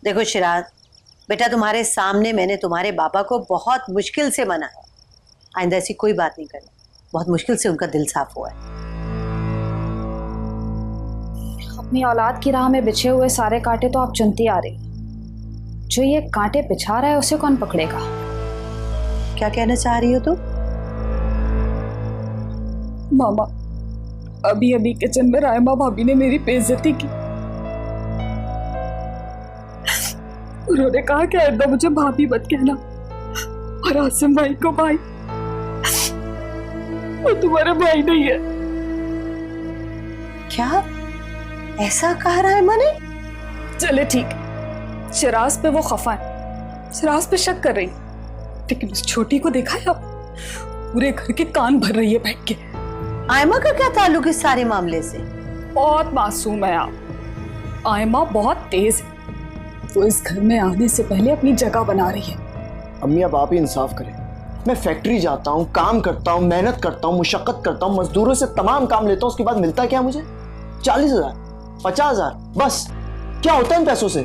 देखो शिराज बेटा, तुम्हारे सामने मैंने तुम्हारे बाबा को बहुत मुश्किल से मनाया, आइंदा ऐसी कोई बात नहीं करना। बहुत मुश्किल से उनका दिल साफ हुआ है। अपनी औलाद की राह में बिछे हुए सारे कांटे तो आप चुनती आ रही, जो ये कांटे बिछा रहा है उसे कौन पकड़ेगा? क्या कहना चाह रही हो तुम? मामा, अभी अभी किचन में रायमा भाभी ने मेरी बेइज्जती की। उन्होंने कहा कि आइंदा मुझे भाभी मत कहना, और आसिम भाई को भाई। वो तुम्हारा भाई नहीं है। क्या ऐसा कहा रायमा ने? चले ठीक, शिराज पे वो खफा है, शिराज पे शक कर रही, लेकिन उस छोटी को देखा है आप? पूरे घर के कान भर रही है बैठ के। आयमा का क्या ताल्लुक इस सारे मामले से? बहुत मासूम है आप। आयमा बहुत तेज है, वो इस घर में आने से पहले अपनी जगह बना रही है। अम्मी अब आप ही इंसाफ करें। मैं फैक्ट्री जाता हूँ, काम करता हूँ, मेहनत करता हूँ, मुशक्कत करता हूँ, मजदूरों से तमाम काम लेता हूँ, उसके बाद मिलता क्या मुझे? 40,000, 50,000, बस। क्या होता है इन पैसों से?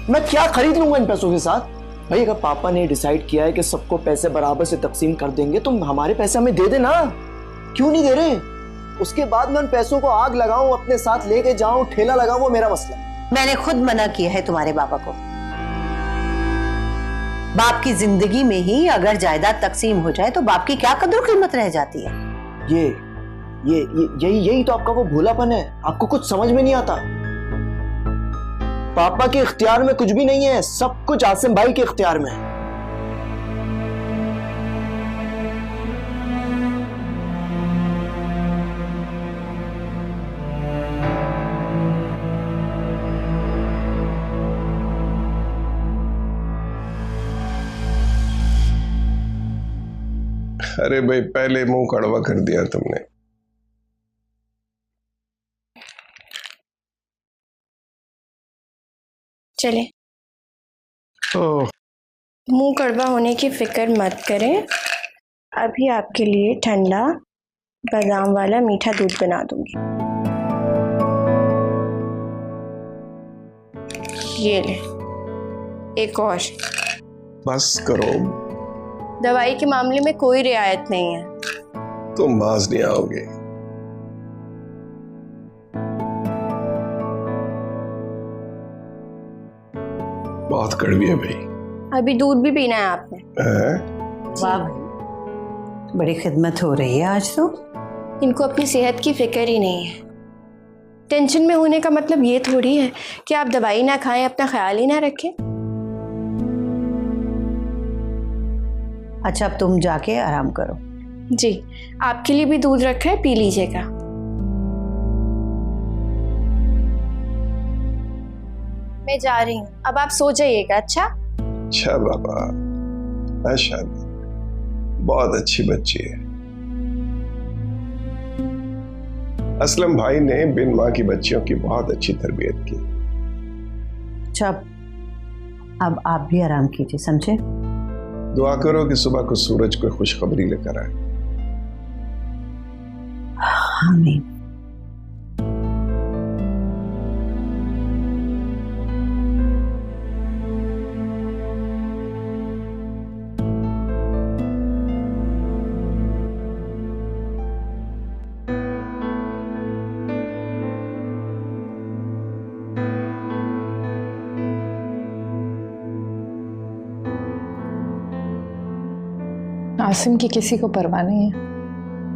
मैं क्या खरीद लूंगा इन पैसों के साथ? भाई अगर पापा ने डिसाइड किया है कि सबको पैसे बराबर से तकसीम कर देंगे तो हमारे पैसे हमें दे देना, क्यों नहीं दे रहे? उसके बाद मैं उन पैसों को आग लगाऊं, अपने साथ लेके जाऊं, ठेला लगाऊं, वो मेरा मसला। मैंने खुद मना किया है तुम्हारे बाबा को। बाप की जिंदगी में ही अगर जायदाद तकसीम हो जाए तो बाप की क्या कदर कीमत रह जाती है? यही तो आपका वो भोलापन है। आपको कुछ समझ में नहीं आता। पापा के इख्तियार में कुछ भी नहीं है, सब कुछ आसिम भाई के इख्तियार में है। अरे भाई, पहले मुंह कड़वा कर दिया तुमने। चले, मुंह कड़वा होने की फिक्र मत करें। अभी आपके लिए ठंडा बादाम वाला मीठा दूध बना दूंगी। ये ले, एक और। बस करो, दवाई के मामले में कोई रियायत नहीं है। तुम बाज नहीं आओगे। बहुत कड़वी है भाई। अभी दूध भी पीना है आपने? वाह भाई, बड़ी खिदमत हो रही है आज तो। इनको अपनी सेहत की फिक्र ही नहीं है। टेंशन में होने का मतलब ये थोड़ी है कि आप दवाई ना खाएं, अपना ख्याल ही ना रखें। अच्छा, अब तुम जाके आराम करो। जी, आपके लिए भी दूध रखा है, पी लीजिएगा। मैं जा रही हूँ, अब आप सो जाइएगा। अच्छा बाबा, माशाअल्लाह, बहुत अच्छी बच्ची है। असलम भाई ने बिन माँ की बच्चियों की बहुत अच्छी तरबियत की। अच्छा, अब आप भी आराम कीजिए, समझे? दुआ करो कि सुबह को सूरज कोई खुशखबरी लेकर आए। आमीन। आसिम की किसी को परवाह नहीं है,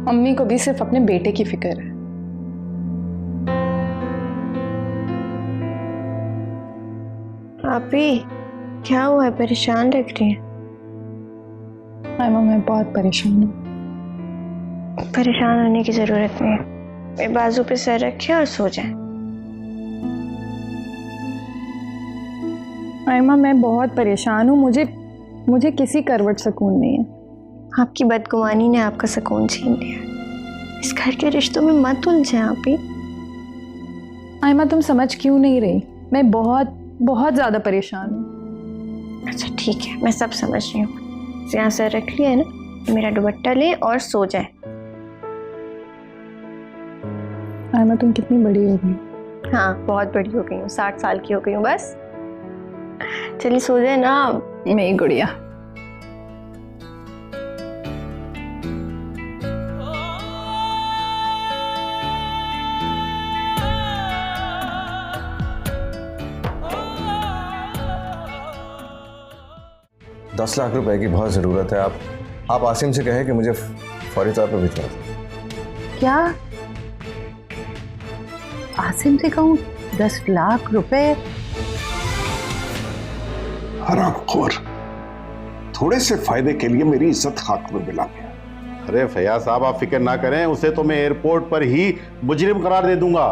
अम्मी को भी सिर्फ अपने बेटे की फिक्र है। आपी, क्या हुआ है? परेशान लग रही हैं। आयमा, मैं बहुत परेशान हूँ। परेशान होने की जरूरत नहीं है। मेरे बाजू पे सर रखिए और सो जाएं। आयमा, मैं बहुत परेशान हूँ, मुझे किसी करवट सुकून नहीं है। आपकी बदगुमानी ने आपका सुकून छीन लिया। इस घर के रिश्तों में मत उलझें आप ही। आयमा, तुम समझ क्यों नहीं रही? मैं बहुत बहुत ज्यादा परेशान हूँ। अच्छा ठीक है, मैं सब समझ रही हूँ। यहाँ सर रख लिया है ना, मेरा दुपट्टा ले और सो जाए। आयमा, तुम कितनी बड़ी हो गई? हाँ, बहुत बड़ी हो गई हूँ, 60 साल की हो गई हूँ बस। चलिए सो जाए ना। मेरी गुड़िया। दस लाख रुपए की बहुत ज़रूरत है। आप आसिम से कहें कि मुझे फौरी तौर पर भिजवा दें। क्या आसिम से कहूँ 10 लाख रुपए? हरामखोर, थोड़े से फायदे के लिए मेरी इज्जत खाक में मिला गया। अरे फैयाज साहब, आप फिक्र ना करें, उसे तो मैं एयरपोर्ट पर ही मुजरिम करार दे दूंगा।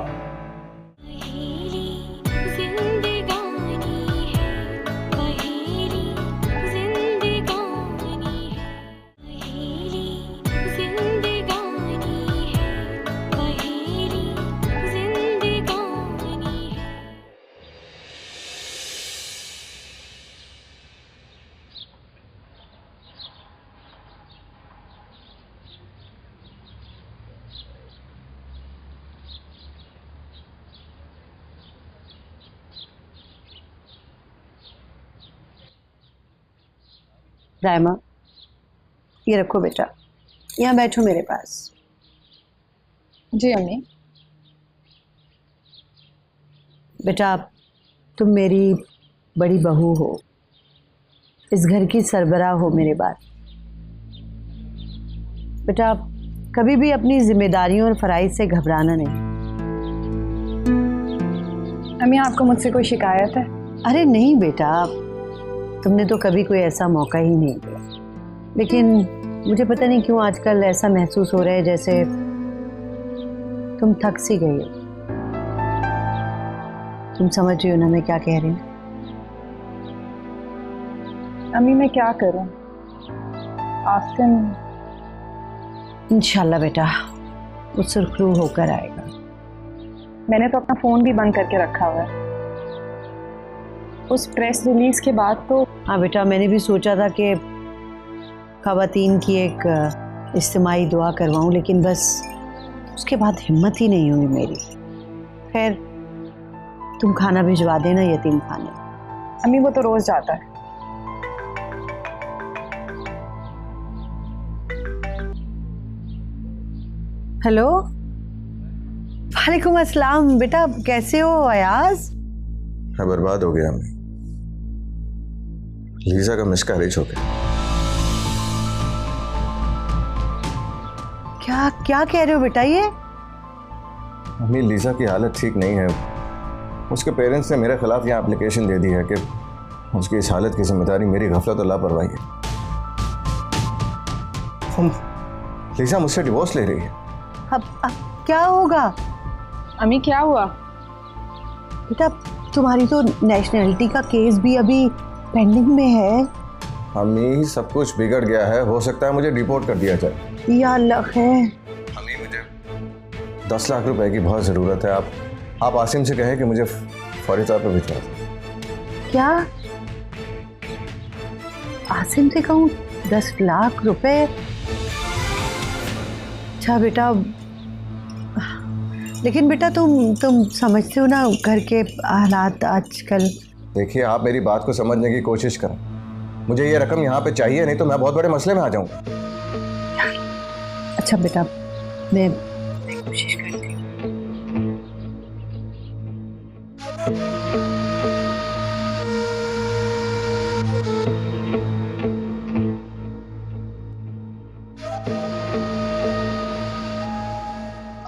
रायमा, ये रखो बेटा, यहाँ बैठो मेरे पास। जी अम्मी। बेटा, तुम मेरी बड़ी बहू हो, इस घर की सरबराह हो मेरे बाद। बेटा, कभी भी अपनी जिम्मेदारियों और फराइज से घबराना नहीं। अम्मी, आपको मुझसे कोई शिकायत है? अरे नहीं बेटा, तुमने तो कभी कोई ऐसा मौका ही नहीं दिया, लेकिन मुझे पता नहीं क्यों आजकल ऐसा महसूस हो रहा है जैसे तुम थक सी गई हो। तुम समझ रही हो ना मैं क्या कह रही हूँ? अम्मी, मैं क्या करूं? आसिम इंशाल्लाह बेटा वो सुरखरू होकर आएगा। मैंने तो अपना फ़ोन भी बंद करके रखा हुआ है। उस प्रेस रिलीज के बाद तो हाँ बेटा, मैंने भी सोचा था कि ख़वातीन की एक इज्तिमाई दुआ करवाऊँ, लेकिन बस उसके बाद हिम्मत ही नहीं हुई मेरी। खैर, तुम खाना भिजवा देना यतीम खाने। अम्मी, वो तो रोज़ जाता है। हेलो, वालेकुम अस्सलाम। बेटा कैसे हो अयाज? मैं बर्बाद हो गया अम्मी। लीजा का मिसकैरेज हो गया। क्या क्या कह रहे हो बेटा ये? अम्मी, लीजा की हालत ठीक नहीं है। उसके पेरेंट्स ने मेरे खिलाफ यहाँ एप्लीकेशन दे दी है कि उसकी इस हालत की जिम्मेदारी मेरी गफलत और लापरवाही है। लीजा मुझसे डिवोर्स ले रही है। अब क्या होगा? अम्मी, क्या हुआ? बेटा, तुम्हारी तो नेशनैलिटी का केस भी अभी पेंडिंग में है। अम्मी, सब कुछ बिगड़ गया है, हो सकता है मुझे डिपोर्ट कर दिया जाए। या अल्लाह है। अम्मी, मुझे 10 लाख रुपए की बहुत ज़रूरत है। आप आसिम से कहें कि मुझे फौरी तौर पर भिजवा दें। क्या आसिम से कहूँ 10 लाख रुपए? अच्छा बेटा, लेकिन बेटा तुम समझते हो ना घर के हालात आजकल। देखिए, आप मेरी बात को समझने की कोशिश करें। मुझे ये रकम यहाँ पे चाहिए, नहीं तो मैं बहुत बड़े मसले में आ जाऊंगा। अच्छा बेटा, मैं कोशिश करती हूँ।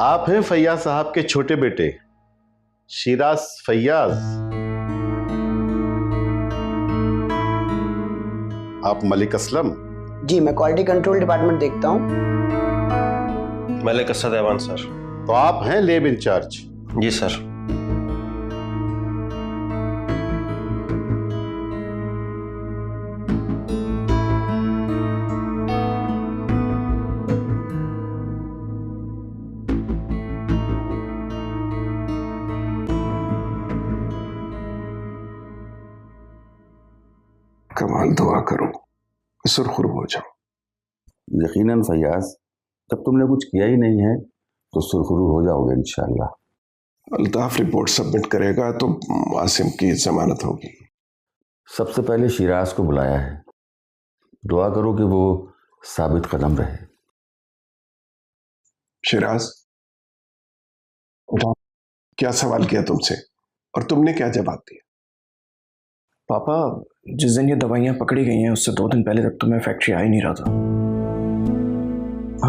आप हैं फैयाज साहब के छोटे बेटे शिराज फैयाज? आप मलिक असलम? जी, मैं क्वालिटी कंट्रोल डिपार्टमेंट देखता हूँ। मलिक असद ऐवान सर। तो आप हैं लेब इंचार्ज? जी सर। कमाल, दुआ करो सुरखरू हो जाओ। यकीनन फैयाज, जब तुमने कुछ किया ही नहीं है तो सुरखरू हो जाओगे इंशाल्लाह। अल्ताफ रिपोर्ट सबमिट करेगा तो आसिम की जमानत होगी। सबसे पहले शिराज को बुलाया है। दुआ करो कि वो साबित कदम रहे। शिराज, क्या सवाल किया तुमसे और तुमने क्या जवाब दिया? पापा, जिस दिन ये दवाइयाँ पकड़ी गई हैं उससे 2 दिन पहले तक तो मैं फैक्ट्री आ ही नहीं रहा था।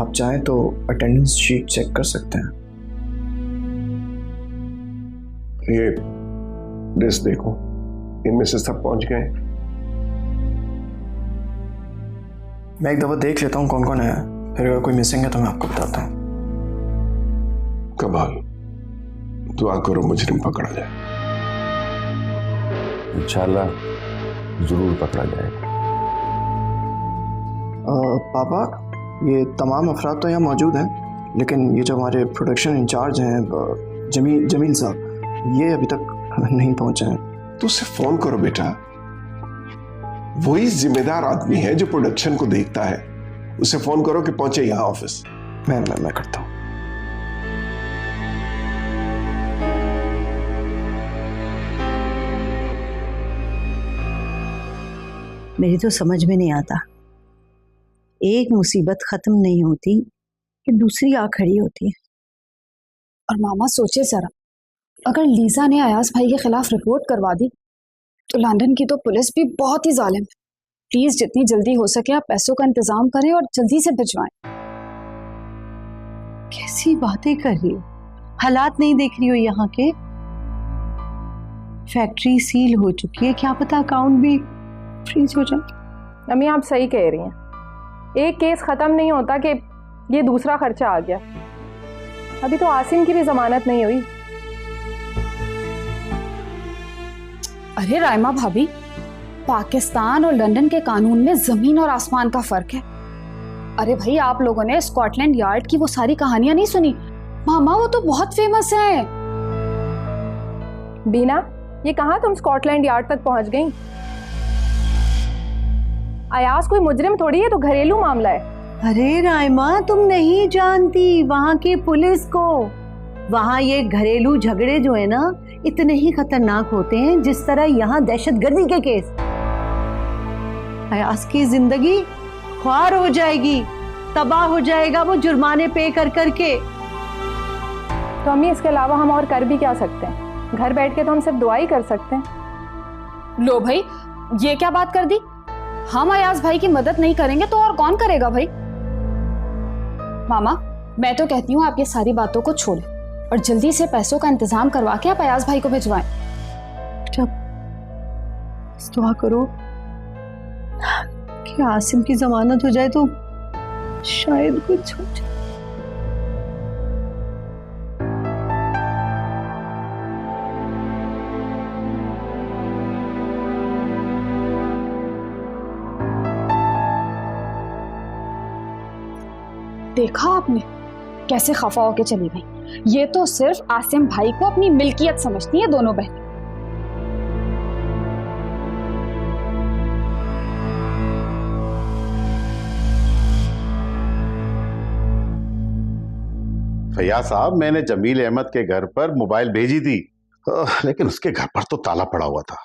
आप चाहें तो अटेंडेंस शीट चेक कर सकते हैं। ये लिस्ट देखो, इनमें से सब पहुंच गए। मैं एक दफ़ा देख लेता हूँ कौन कौन है, फिर अगर कोई मिसिंग है तो मैं आपको बताता हूँ। कमाल, दुआ करो मुजरिम पकड़ा जाए। इंशाल्लाह जरूर पकड़ा जाएगा। पापा, ये तमाम अफराद तो यहाँ मौजूद हैं, लेकिन ये जो हमारे प्रोडक्शन इंचार्ज हैं जमील साहब, ये अभी तक नहीं पहुँचे हैं। तो उसे फोन करो बेटा, वही जिम्मेदार आदमी है जो प्रोडक्शन को देखता है। उसे फोन करो कि पहुंचे यहाँ ऑफिस। मैं करता हूँ। मेरी तो समझ में नहीं आता, एक मुसीबत खत्म नहीं होती कि दूसरी आ खड़ी होती है। और मामा सोचे जरा, अगर लीजा ने अयाज भाई के खिलाफ रिपोर्ट करवा दी तो लंदन की तो पुलिस भी बहुत ही जालिम है। प्लीज जितनी जल्दी हो सके आप पैसों का इंतजाम करें और जल्दी से भिजवाएं। कैसी बातें कर रही हो, हालात नहीं देख रही हो यहाँ के? फैक्ट्री सील हो चुकी है, क्या पता अकाउंट भी फ्रीज हो जाए। अम्मी आप सही कह रही हैं, एक केस खत्म नहीं होता कि ये दूसरा खर्चा आ गया। अभी तो आसिम की भी जमानत नहीं हुई। अरे रायमा भाभी, पाकिस्तान और लंदन के कानून में जमीन और आसमान का फर्क है। अरे भाई, आप लोगों ने स्कॉटलैंड यार्ड की वो सारी कहानियां नहीं सुनी? मामा वो तो बहुत फेमस है। बीना, ये कहाँ तुम स्कॉटलैंड यार्ड तक पहुंच गई? अयाज कोई मुजरिम थोड़ी है, तो घरेलू मामला है। अरे रायमा, तुम नहीं जानती वहां की पुलिस को। वहां ये घरेलू झगड़े जो है ना, इतने ही खतरनाक होते हैं जिस तरह यहाँ दहशतगर्दी के केस। अयाज की जिंदगी ख्वार हो जाएगी, तबाह हो जाएगा वो जुर्माने पे कर करके। तो अम्मी, इसके अलावा हम और कर भी क्या सकते हैं? घर बैठ के तो हम सिर्फ दुआ ही कर सकते हैं। लो भाई, ये क्या बात कर दी? हम अयाज भाई की मदद नहीं करेंगे तो और कौन करेगा भाई? मामा, मैं तो कहती हूँ आप ये सारी बातों को छोड़ें और जल्दी से पैसों का इंतजाम करवा के आप अयाज भाई को भिजवाएं। दुआ करो कि आसिम की जमानत हो जाए तो शायद कुछ हो जाए। देखा आपने कैसे खफा होके चली गई? ये तो सिर्फ आसिम भाई को अपनी मिल्कियत समझती है दोनों बहनें। फैयाज साहब, मैंने जमील अहमद के घर पर मोबाइल भेजी थी, लेकिन उसके घर पर तो ताला पड़ा हुआ था।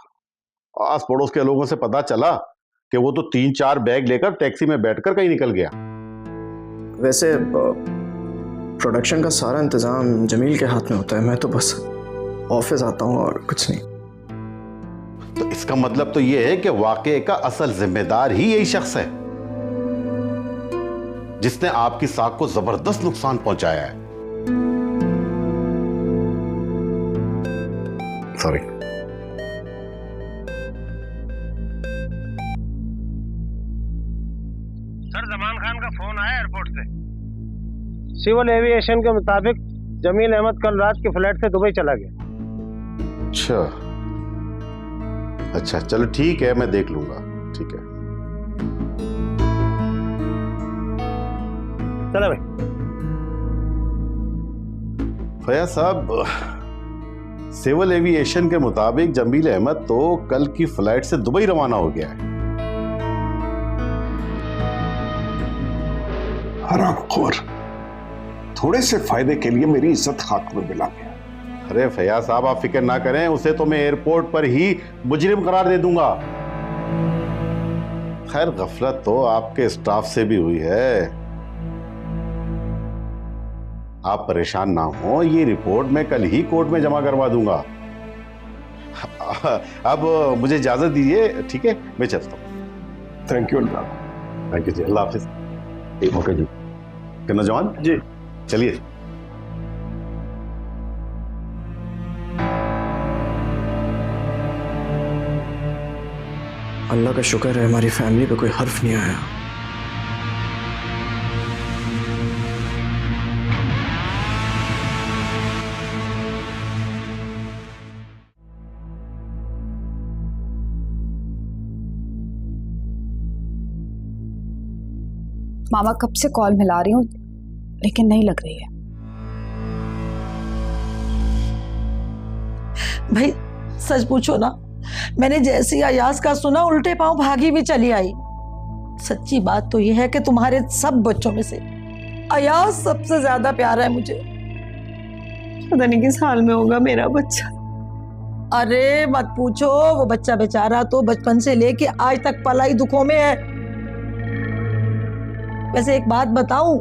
आस पड़ोस के लोगों से पता चला कि वो तो 3-4 बैग लेकर टैक्सी में बैठकर कहीं निकल गया। वैसे प्रोडक्शन का सारा इंतजाम जमील के हाथ में होता है, मैं तो बस ऑफिस आता हूँ और कुछ नहीं। तो इसका मतलब तो ये है कि वाकये का असल जिम्मेदार ही यही शख्स है जिसने आपकी साख को जबरदस्त नुकसान पहुंचाया है। सॉरी। सर, जमान खान का फोन आया एयरपोर्ट से। सिविल एविएशन के मुताबिक जमील अहमद कल रात की फ्लाइट से दुबई चला गया। अच्छा, चलो ठीक है, मैं देख लूंगा। ठीक है, चलो भाई। फैयाज साहब, सिविल एविएशन के मुताबिक जमील अहमद तो कल की फ्लाइट से दुबई रवाना हो गया है। हरामखोर, थोड़े से फायदे के लिए मेरी इज्जत खाक में मिला गया। अरे फैयाज साहब, आप फिक्र ना करें, उसे तो मैं एयरपोर्ट पर ही मुजरिम करार दे दूंगा। खैर गफलत तो आपके स्टाफ से भी हुई है। आप परेशान ना हो, ये रिपोर्ट मैं कल ही कोर्ट में जमा करवा दूंगा। अब मुझे इजाजत दीजिए, ठीक है, मैं चलता हूँ। Thank you Allah. Thank you जी, अल्लाह हाफिज। ओके जी। कितना जवान जी, चलिए। अल्लाह का शुक्र है हमारी फैमिली पे कोई हर्फ नहीं आया। मामा कब से कॉल मिला रही हूँ लेकिन नहीं लग रही है। भाई सच पूछो ना, मैंने जैसे ही अयाज का सुना उल्टे पांव भागी भी चली आई। सच्ची बात तो यह है कि तुम्हारे सब बच्चों में से अयाज सबसे ज्यादा प्यारा है मुझे। पता नहीं किस हाल में होगा मेरा बच्चा। अरे मत पूछो, वो बच्चा बेचारा तो बचपन से लेके आज तक पलाई दुखों में है। वैसे एक बात बताऊं,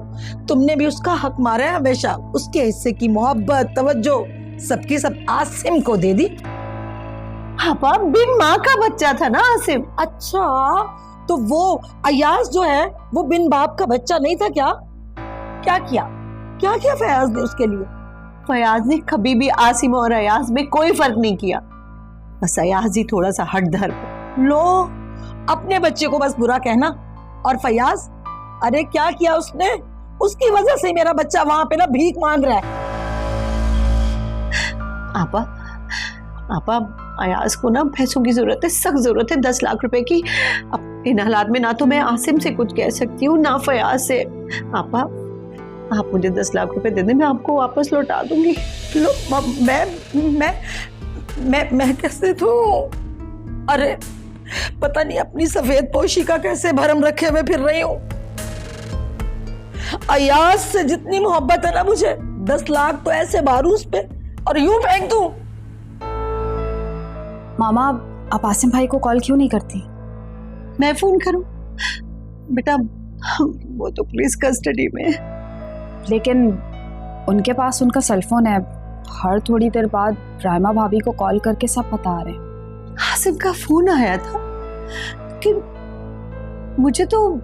तुमने भी उसका हक मारा है हमेशा। उसके हिस्से की मोहब्बत, तवज्जो सबकी सब आसिम को दे दी। पापा बिन माँ का बच्चा था ना आसिम। अच्छा, तो वो अयाज जो है वो बिन बाप का बच्चा नहीं था क्या? क्या किया फयाज ने उसके लिए? फयाज ने कभी भी आसिम और अयाज में कोई फर्क नहीं किया, बस अयाज ही थोड़ा सा हट धर। लो, अपने बच्चे को बस बुरा कहना। और फयाज, अरे क्या किया उसने? उसकी वजह से मेरा बच्चा वहां पे ना भीख मांग रहा है। आपा अयाज को ना पैसों की जरूरत है, सख्त जरूरत है, 10 लाख रुपए की। अब इन हालात में ना तो मैं आसिम से कुछ कह सकती हूँ ना फयाज से। आपा आप मुझे 10 लाख रुपए दे दें, मैं आपको वापस लौटा दूंगी। लो, मैं कैसे दूं? अरे पता नहीं अपनी सफेद पोशी का कैसे भरम रखे हुए फिर रही हूँ। अयाज से जितनी मोहब्बत है ना मुझे, 10 लाख तो ऐसे मारूं उस पे और यूं फेंक दूं। मामा आप आसिम भाई को कॉल क्यों नहीं करती? मैं फोन करूं? बेटा वो तो पुलिस कस्टडी में है। लेकिन उनके पास उनका सेलफोन है, हर थोड़ी देर बाद राइमा भाभी को कॉल करके सब बता रहे हैं। आसिम का फोन आया था, लेकिन मुझे तो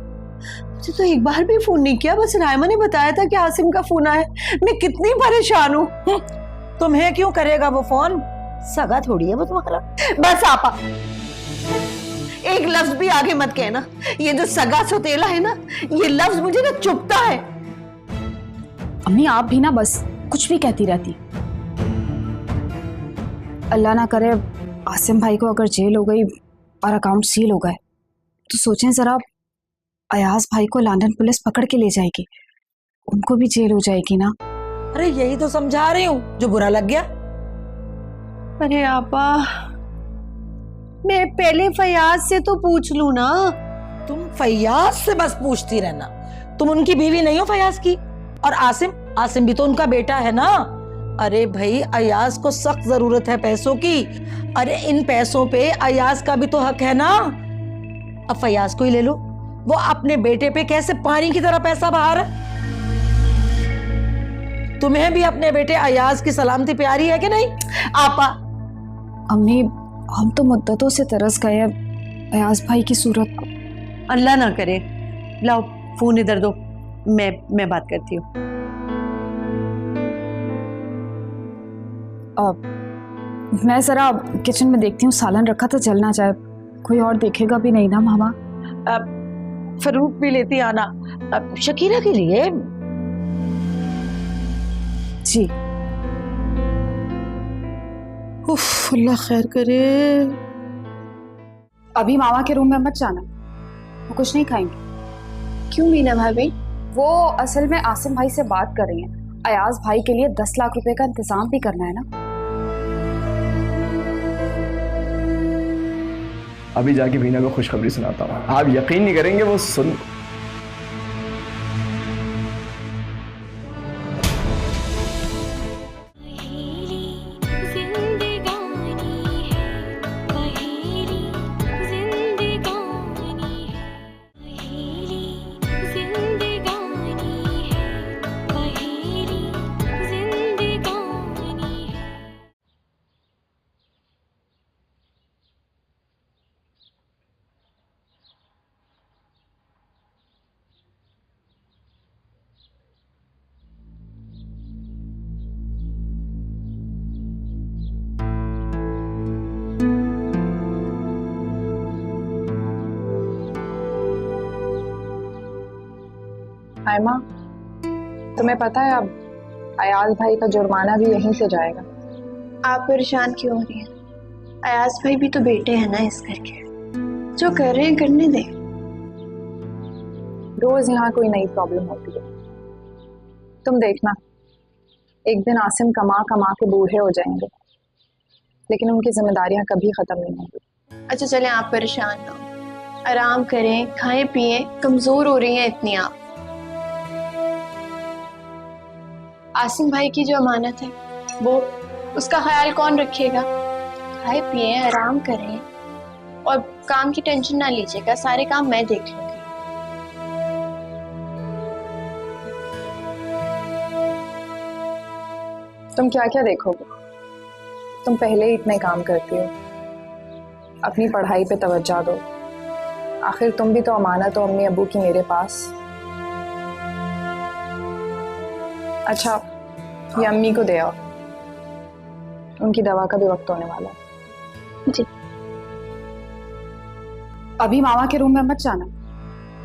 एक बार भी फोन नहीं किया। बस राइमा ने बताया था कि आसिम का फोन आया। मैं कितनी परेशान हूँ। तुम्हें क्यों करेगा वो फोन? सगा थोड़ी है वो तुम्हारा। बस आपा एक लफ्ज भी आगे मत कहना। ये जो सगा सौतेला है ना, ये लफ्ज मुझे ना चुभता है। अम्मी आप भी ना बस कुछ भी कहती रहती। अल्लाह ना करे आसिम भाई को अगर जेल हो गई और अकाउंट सील हो गए तो सोचें जरा, अयाज भाई को लंदन पुलिस पकड़ के ले जाएगी, उनको भी जेल हो जाएगी ना। अरे यही तो समझा रही हूँ, जो बुरा लग गया। अरे आपा मैं पहले फयाज से तो पूछ लूं ना। तुम फयाज से बस पूछती रहना। तुम उनकी बीवी नहीं हो फयाज की। और आसिम भी तो उनका बेटा है ना। अरे भाई अयाज को सख्त जरूरत है पैसों की। अरे इन पैसों पे अयाज का भी तो हक है ना। अब फयाज को ही ले लो, वो अपने बेटे पे कैसे पानी की तरह पैसा बहा रहा है। तुम्हें भी अपने बेटे अयाज की सलामती प्यारी है कि नहीं? आपा अम्मी हम तो मुद्दतों से तरस गए हैं अयाज भाई की सूरत को। अल्लाह ना करे। लाओ फोन इधर दो, मैं बात करती हूँ। मैं जरा किचन में देखती हूँ, सालन रखा था जल ना जाए, कोई और देखेगा भी नहीं ना मामा। फ्रूट भी लेती आना शकीरा के लिए। जी। उफ, अल्लाह खैर करे। अभी मामा के रूम में मत जाना, वो कुछ नहीं खाएंगे। क्यों मीना भाभी? वो असल में आसिम भाई से बात कर रही हैं, अयाज भाई के लिए 10 लाख रुपए का इंतजाम भी करना है ना। अभी जाके वीना को खुशखबरी सुनाता हूँ, आप यकीन नहीं करेंगे वो सुन। आयमा, तुम्हें पता है अब अयाज भाई का जुर्माना भी यहीं से जाएगा। आप परेशान क्यों हो रही हैं? अयाज भाई भी तो बेटे हैं ना इस घर के, जो कर रहे हैं करने दें। रोज यहाँ कोई नई प्रॉब्लम होती है। तुम देखना, एक दिन आसिम कमा कमा के बूढ़े हो जाएंगे, लेकिन उनकी जिम्मेदारियां कभी खत्म नहीं होंगी। अच्छा चलें, आप परेशान ना हो, आराम करें, खाएं पिएं, कमजोर हो रही हैं इतनी आप। आसिम भाई की जो अमानत है वो उसका ख्याल कौन रखेगा? खाए पिए, आराम करें और काम की टेंशन ना लीजिएगा, सारे काम मैं देख लूंगी। तुम क्या क्या देखोगे? तुम पहले ही इतने काम करती हो, अपनी पढ़ाई पे तवज्जो दो। आखिर तुम भी तो अमानत हो अम्मी अबू की मेरे पास। अच्छा, ये अम्मी को दे आओ, उनकी दवा का भी वक्त होने वाला है। जी। अभी मामा के रूम में मत जाना,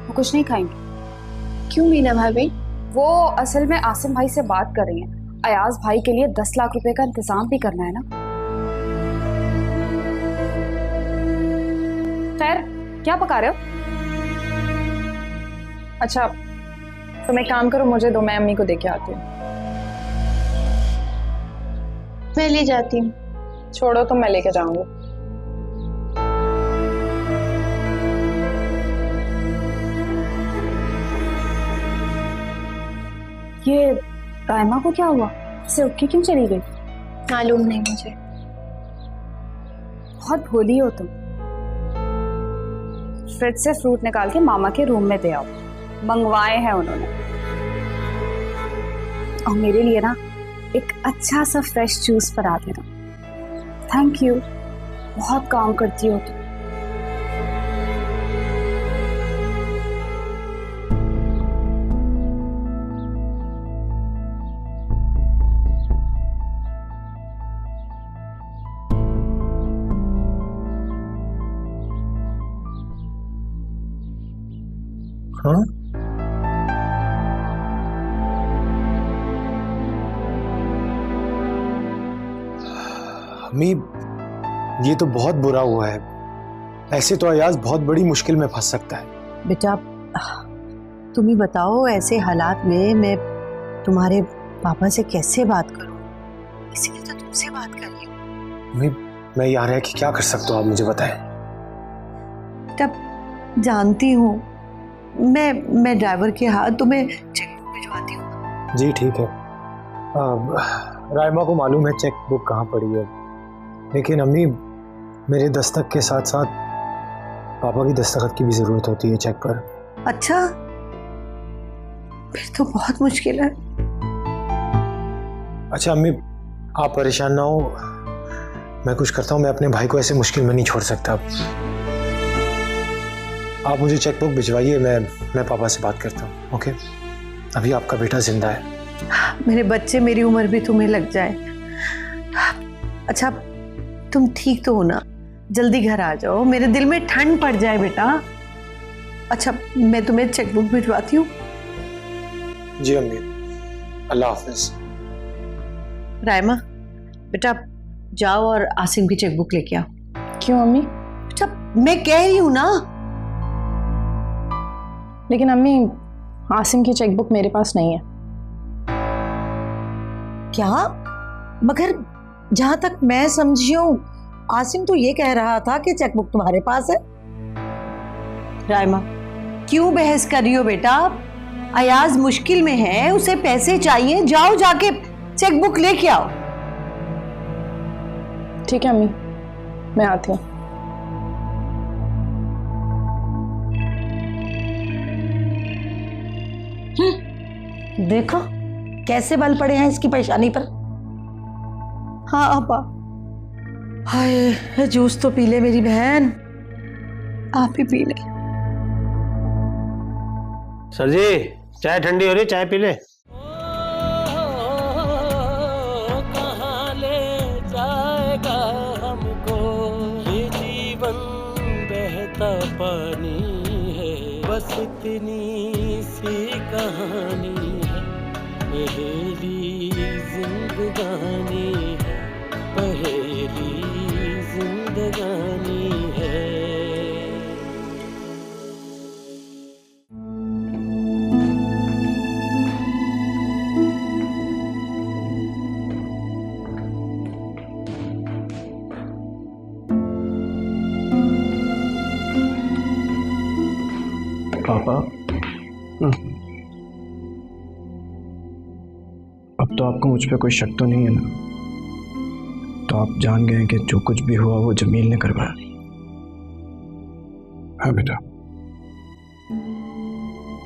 वो कुछ नहीं खाएंगे। क्यों मीना भाभी? वो असल में आसिम भाई से बात कर रही हैं, अयाज भाई के लिए 10 लाख रुपए का इंतजाम भी करना है ना। खैर, क्या पका रहे हो? अच्छा, तुम एक काम करो, मुझे दो, मैं अम्मी को देके आती हूँ। मैं ले जाती हूँ। छोड़ो, तो मैं लेके जाऊंगी। ये रायमा को क्या हुआ? इसे उठ के क्यों चली गई? मालूम नहीं मुझे। बहुत भोली हो तुम। फ्रिज से फ्रूट निकाल के मामा के रूम में दे आओ, मंगवाए हैं उन्होंने। और मेरे लिए ना एक अच्छा सा फ्रेश जूस बना देना। थैंक यू, बहुत काम करती हो तुम। हाँ? अम्मी, ये तो बहुत बुरा हुआ है। ऐसे तो अयाज बहुत बड़ी मुश्किल में फंस सकता है। बेटा, तुम ही बताओ, ऐसे हालात में मैं तुम्हारे पापा से कैसे बात करूं? इसीलिए तो तुमसे बात कर रही हूं। अम्मी, मैं यहाँ रह के क्या कर सकता हूँ, आप मुझे बताएं। तब जानती हूँ, मैं ड्राइवर के हाथ तुम्हें चेक बुक भिजवाती हूँ। जी ठीक है। रायमा को मालूम है चेक बुक कहाँ पड़ी है, लेकिन अम्मी, मेरे दस्तक के साथ साथ पापा की दस्तखत की भी जरूरत होती है चेक पर। अच्छा, फिर तो बहुत मुश्किल है। अच्छा अम्मी, आप परेशान ना हो, मैं कुछ करता हूँ। मैं अपने भाई को ऐसे मुश्किल में नहीं छोड़ सकता। आप मुझे चेक बुक भिजवाइए, मैं पापा से बात करता हूँ। ओके? अभी आपका बेटा जिंदा है। मेरे बच्चे, मेरी उम्र भी तुम्हें लग जाए। अच्छा, तुम ठीक तो हो ना? जल्दी घर आ जाओ, मेरे दिल में ठंड पड़ जाए बेटा। अच्छा, मैं तुम्हें चेक बुक भिजवाती हूँ। जी अम्मी, अल्लाह हाफिज। रायमा, बेटा जाओ और आसिम की चेक बुक लेके आओ। क्यों अम्मी? बेटा, मैं कह रही हूँ ना। लेकिन अम्मी, आसिम की चेक बुक मेरे पास नहीं है। क्या? मगर जहां तक मैं समझी हूँ, आसिम तो ये कह रहा था कि चेक बुक तुम्हारे पास है। रायमा, क्यों बहस कर रही हो बेटा? अयाज मुश्किल में है, उसे पैसे चाहिए, जाओ जाके चेक बुक लेके आओ। ठीक है अम्मी, मैं आती हूँ। देखो कैसे बल पड़े हैं इसकी परेशानी पर। हाँ अपा, हाय, जूस तो पी ले मेरी बहन। आप ही पी ले। सर जी, चाय ठंडी हो रही, चाय पी ले। कहाँ ले जाएगा हमको ये जीवन, बहता पानी है, बस इतनी सी कहानी है, पहेली जिंदगानी है, पहेली जिंदगानी है। पापा, अब तो आपको मुझ पे कोई शक तो नहीं है ना? तो आप जान गए कि जो कुछ भी हुआ वो जमील ने करवाया? हाँ बेटा,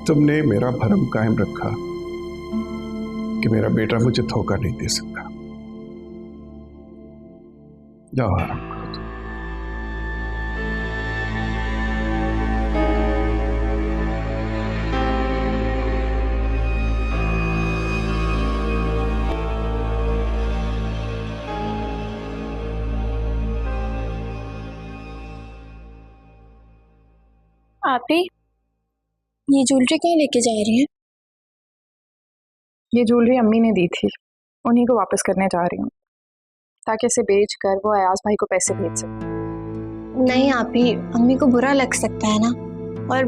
तुमने मेरा भरम कायम रखा कि मेरा बेटा मुझे धोखा नहीं दे सकता। जाओ आराम करो। आप ही ये ज्वेलरी कहाँ लेके जा रही हैं? ये ज्वेलरी अम्मी ने दी थी, उन्हीं को वापस करने जा रही हूँ ताकि इसे बेच कर वो अयाज भाई को पैसे भेज सके। नहीं आप ही, अम्मी को बुरा लग सकता है ना। और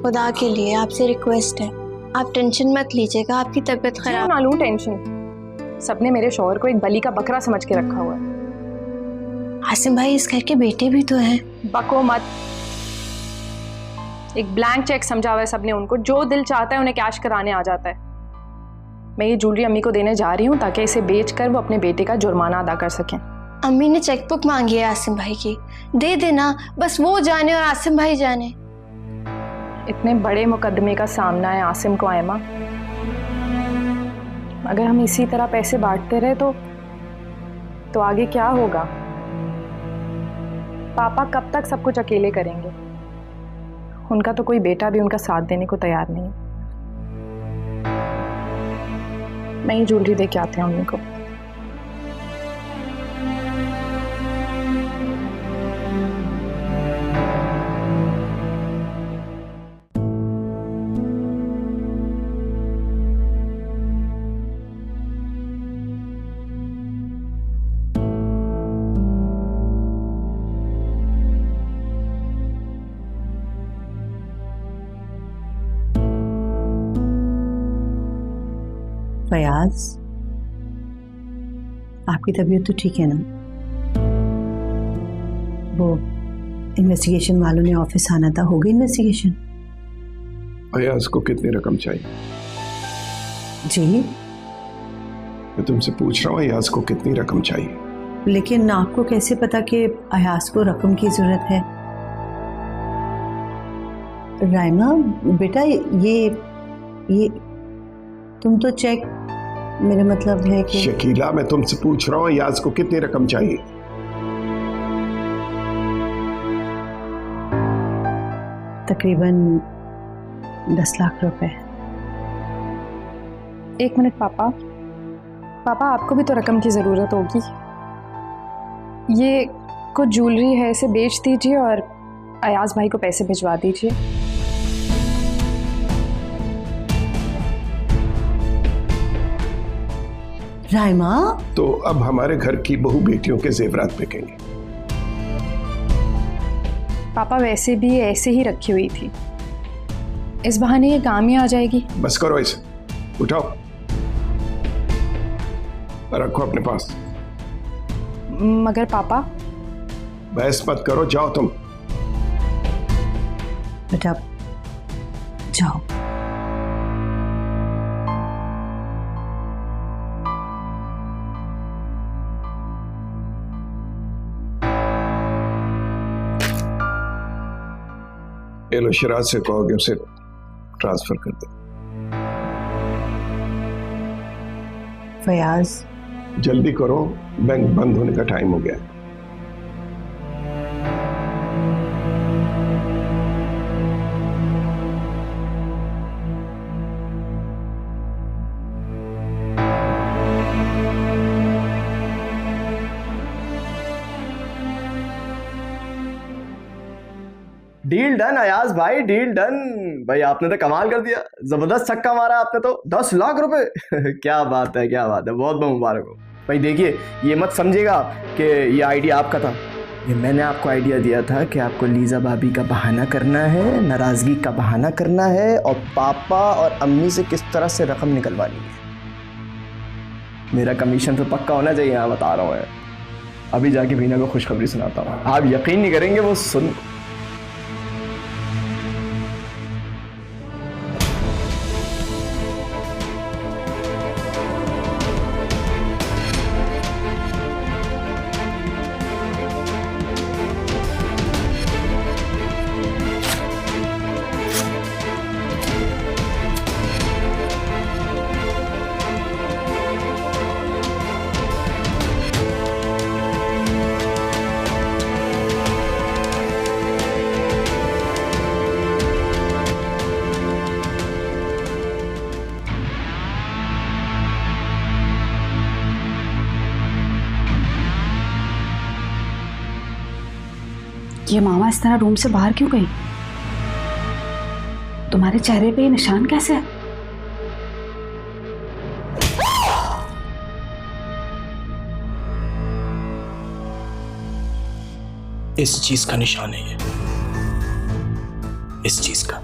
खुदा के लिए आपसे रिक्वेस्ट है, आप टेंशन मत लीजिएगा, आपकी तबीयत खराब ना लूं टेंशन। सबने मेरे शौहर को एक बलि का बकरा समझ के रखा हुआ है। आसिम भाई इस घर के बेटे भी तो हैं। बको मत। एक ब्लैंक चेक समझा हुआ है सबने उनको, जो दिल चाहता है उन्हें कैश कराने आ जाता है। मैं ये ज्वेलरी अम्मी को देने जा रही हूँ ताकि इसे बेचकर वो अपने बेटे का जुर्माना अदा कर सकें। अम्मी ने चेकबुक मांगी है आसिम भाई की, दे देना, बस वो जाने और आसिम भाई जाने। इतने बड़े मुकदमे का सामना है आसिम को आयमा। अगर हम इसी तरह पैसे बांटते रहे तो आगे क्या होगा? पापा कब तक सब कुछ अकेले करेंगे? उनका तो कोई बेटा भी उनका साथ देने को तैयार नहीं है। मैं ये ज्वेलरी दे के आती हूँ अम्मी को। फयाज, आपकी तबीयत तो ठीक है ना? वो इन्वेस्टिगेशन वालों ने ऑफिस आना था, हो गई इन्वेस्टिगेशन? अयाज को कितनी रकम चाहिए? जी मैं तुमसे पूछ रहा हूँ, अयाज को कितनी रकम चाहिए? लेकिन आपको कैसे पता कि अयाज को रकम की जरूरत है? राइमा बेटा, ये तुम तो चेक, मेरा मतलब है कि शकीला, मैं तुमसे पूछ रहा हूँ अयाज को कितनी रकम चाहिए? तकरीबन 10 लाख रुपए। एक मिनट पापा, आपको भी तो रकम की जरूरत होगी। ये कुछ ज्वेलरी है, इसे बेच दीजिए और अयाज भाई को पैसे भिजवा दीजिए। राइमा, तो अब हमारे घर की बहू बेटियों के जेवरात बिकेंगे। पापा वैसे भी ऐसे ही रखी हुई थी, इस बहाने ये काम ही आ जाएगी। बस करो इसे, उठाओ, रखो अपने पास। मगर पापा, बहस मत करो, जाओ तुम। बेटा जाओ। ये लो, शिराज से कहो कि उसे ट्रांसफर कर दे। फयाज जल्दी करो, बैंक बंद होने का टाइम हो गया है। डील डन अयाज भाई, डील डन भाई। आपने तो कमाल कर दिया, जबरदस्त छक्का मारा आपने तो। 10 लाख रुपए क्या बात है, क्या बात है, बहुत बहुत मुबारक हो भाई। देखिए ये मत समझिएगा कि ये आइडिया आपका था, ये मैंने आपको आइडिया दिया था कि आपको लीजा भाभी का बहाना करना है, नाराजगी का बहाना करना है और पापा और अम्मी से किस तरह से रकम निकलवानी है। मेरा कमीशन तो पक्का होना चाहिए, यहाँ बता रहा हूँ मैं। अभी जाके वीना को खुशखबरी सुनाता हूँ, आप यकीन नहीं करेंगे वो सुन। ये मामा इस तरह रूम से बाहर क्यों गई? तुम्हारे चेहरे पे ये निशान कैसे है? इस चीज का निशान है ये, इस चीज का।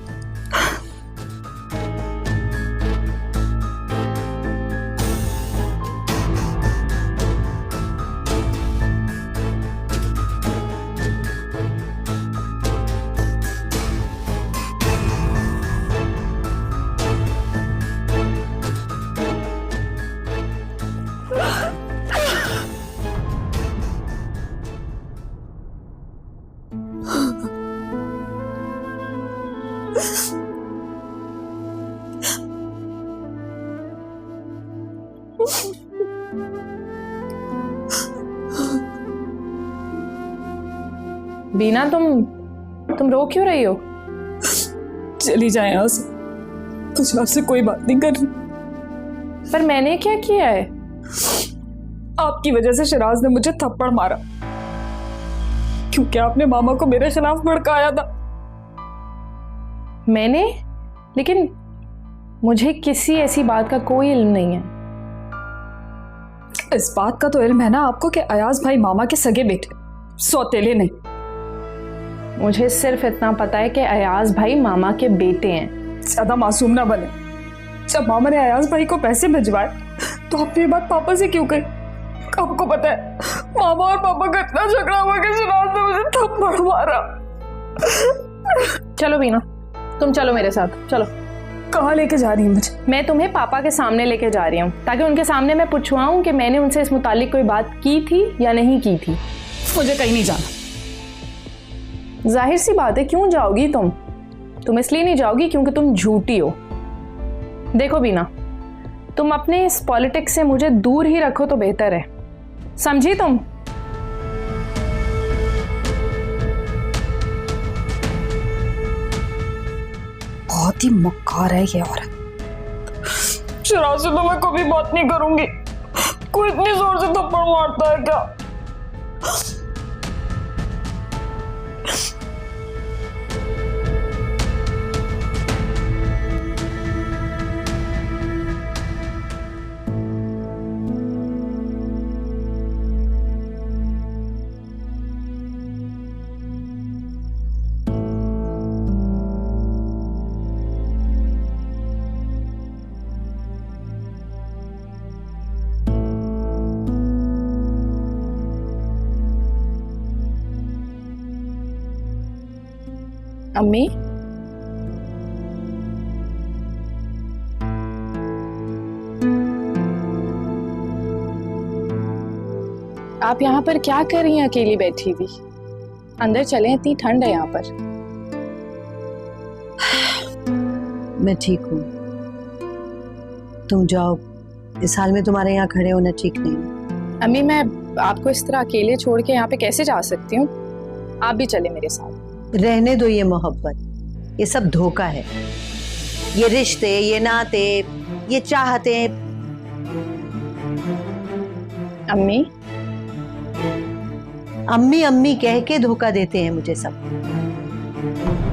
बीना तुम रो क्यों रही हो? चली जाए यहाँ से, मुझे आपसे कोई बात नहीं करनी। पर मैंने क्या किया है? आपकी वजह से शिराज ने मुझे थप्पड़ मारा क्योंकि आपने मामा को मेरे खिलाफ भड़काया था। मैंने? लेकिन मुझे किसी ऐसी बात का कोई इल्म नहीं है। इस बात का तो इल्म है ना आपको कि अयाज भाई मामा के सगे बेटे, सौतेले नहीं। मुझे सिर्फ इतना पता है कि अयाज भाई मामा के बेटे हैं। ज्यादा मासूम ना बने। जब मामा ने अयाज भाई को पैसे भिजवाए तो आपने ये बात पापा से क्यों कही? आपको पता है मामा और पापा का इतना झगड़ा हुआ कि शिराज ने मुझे थप्पड़ मारा। चलो बीना, तुम चलो मेरे साथ, चलो। कहाँ लेके जा रही है मुझे? मैं तुम्हें पापा के सामने लेके जा रही हूँ ताकि उनके सामने मैं पूछवाऊँ कि मैंने उनसे इस मुतालिक कोई बात की थी या नहीं की थी। मुझे कहीं नहीं जाना। जाहिर सी बात है, क्यों जाओगी तुम? तुम इसलिए नहीं जाओगी क्योंकि तुम झूठी हो। देखो बीना, तुम अपने इस पॉलिटिक्स से मुझे दूर ही रखो तो बेहतर है, समझी तुम? बहुत ही मक्कार है ये औरत। शिराज से तो मैं कभी बात नहीं करूंगी। कोई इतनी जोर से थप्पड़ मारता है क्या? अम्मी, आप यहाँ पर क्या कर रही हैं अकेली बैठी हुई? अंदर चलें, इतनी ठंड है यहाँ पर। मैं ठीक हूँ, तुम जाओ। इस हाल में तुम्हारे यहाँ खड़े होना ठीक नहीं। अम्मी, मैं आपको इस तरह अकेले छोड़ के यहाँ पे कैसे जा सकती हूँ? आप भी चले मेरे साथ। रहने दो ये मोहब्बत, ये सब धोखा है। ये रिश्ते, ये नाते, ये चाहते। अम्मी अम्मी अम्मी कह के धोखा देते हैं मुझे सब। है।